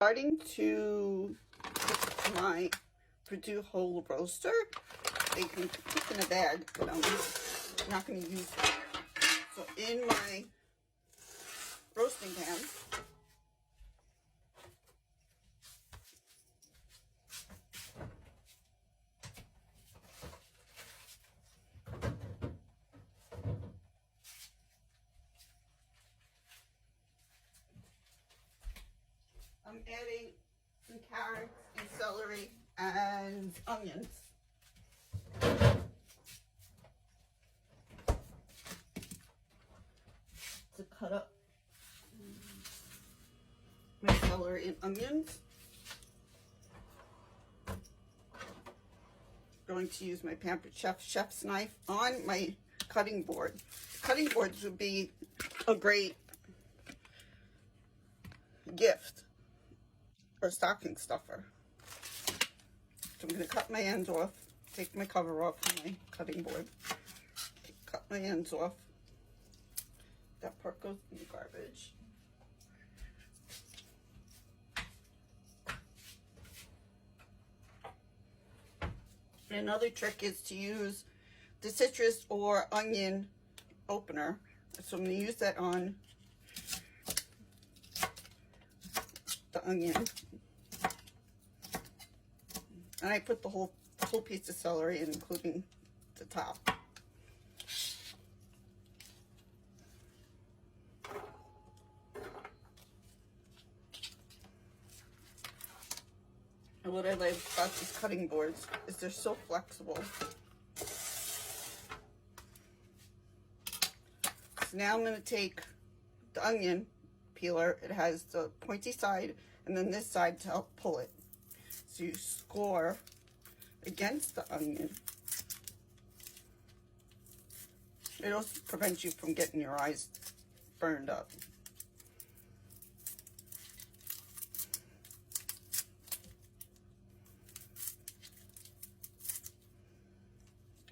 Starting to cook my Purdue whole roaster. They can cook in a bag, but I'm not going to use it. So in my roasting pan, I'm adding some carrots and celery and onions. To cut up my celery and onions. Going to use my Pampered Chef chef's knife on my cutting board. Cutting boards would be a great gift or stocking stuffer. So I'm going to cut my ends off, take my cover off my cutting board, cut my ends off. That part goes in the garbage. And another trick is to use the citrus or onion opener. So I'm going to use that on the onion. And I put the whole piece of celery in, including the top. And what I like about these cutting boards is they're so flexible. So now I'm going to take the onion peeler. It has the pointy side and then this side to help pull it. So you score against the onion. It also prevents you from getting your eyes burned up.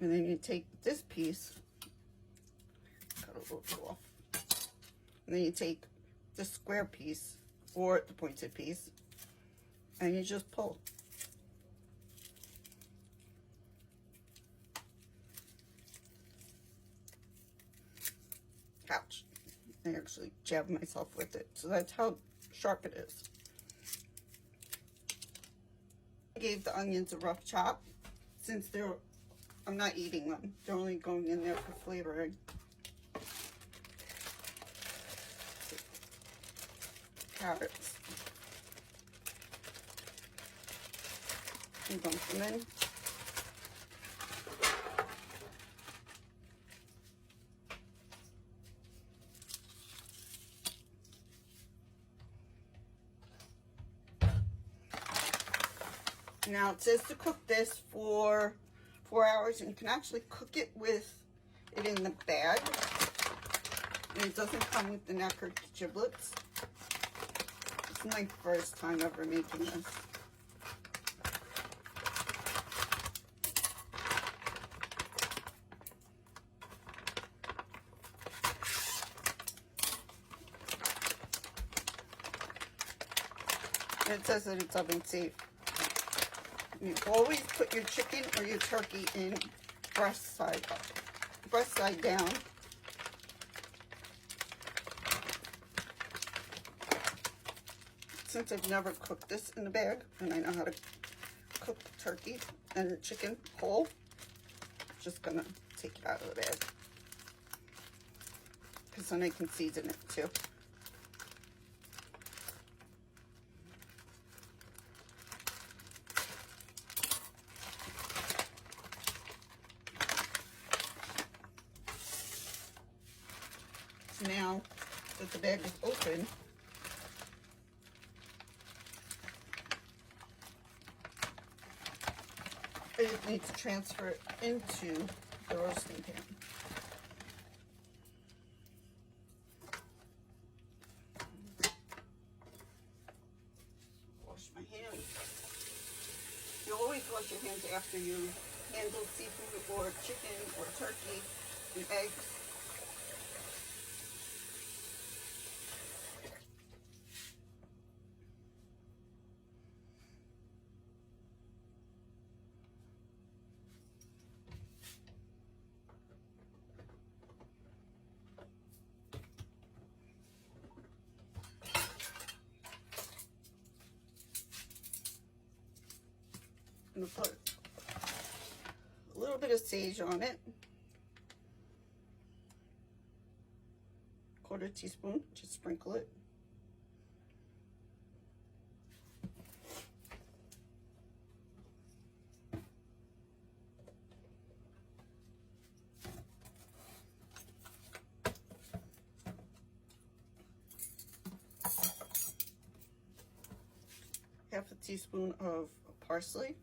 And then you take this piece, cut a little bit off, and then you take the square piece or the pointed piece, and you just pull. Ouch. I actually jabbed myself with it, so that's how sharp it is. I gave the onions a rough chop since I'm not eating them. They're only going in there for flavoring. Carrots. And dump them in. Now it says to cook this for 4 hours, and you can actually cook it with it in the bag. And it doesn't come with the neck or giblets. It's my first time ever making this. And it says that it's oven safe. You always put your chicken or your turkey in breast side up, breast side down. Since I've never cooked this in the bag, and I know how to cook the turkey and the chicken whole, I'm just gonna take it out of the bag, because then I can season it too. Now that the bag is open, I just need to transfer it into the roasting pan. Wash my hands. You always wash your hands after you handle seafood or chicken or turkey and eggs. I'm gonna put a little bit of sage on it. 1/4 teaspoon, just sprinkle it. Half a teaspoon of parsley.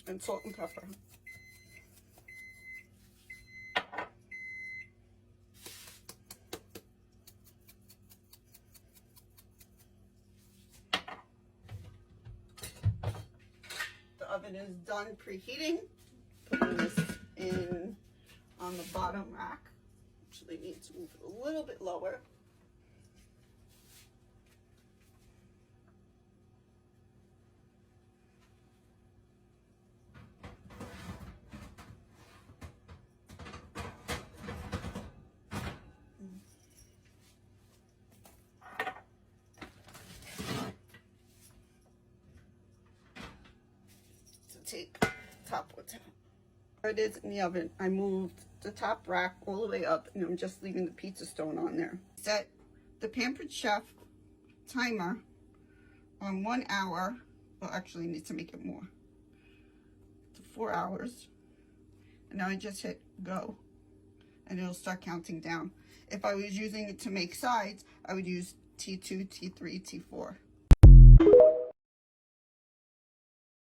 And salt and pepper. The oven is done preheating. Putting this in on the bottom rack. Actually need to move it a little bit lower. Take top one down. There it is in the oven. I moved the top rack all the way up and I'm just leaving the pizza stone on there. Set the Pampered Chef timer on 1 hour. Well, actually I need to make it more. To 4 hours. And now I just hit go and it'll start counting down. If I was using it to make sides, I would use T2, T3, T4.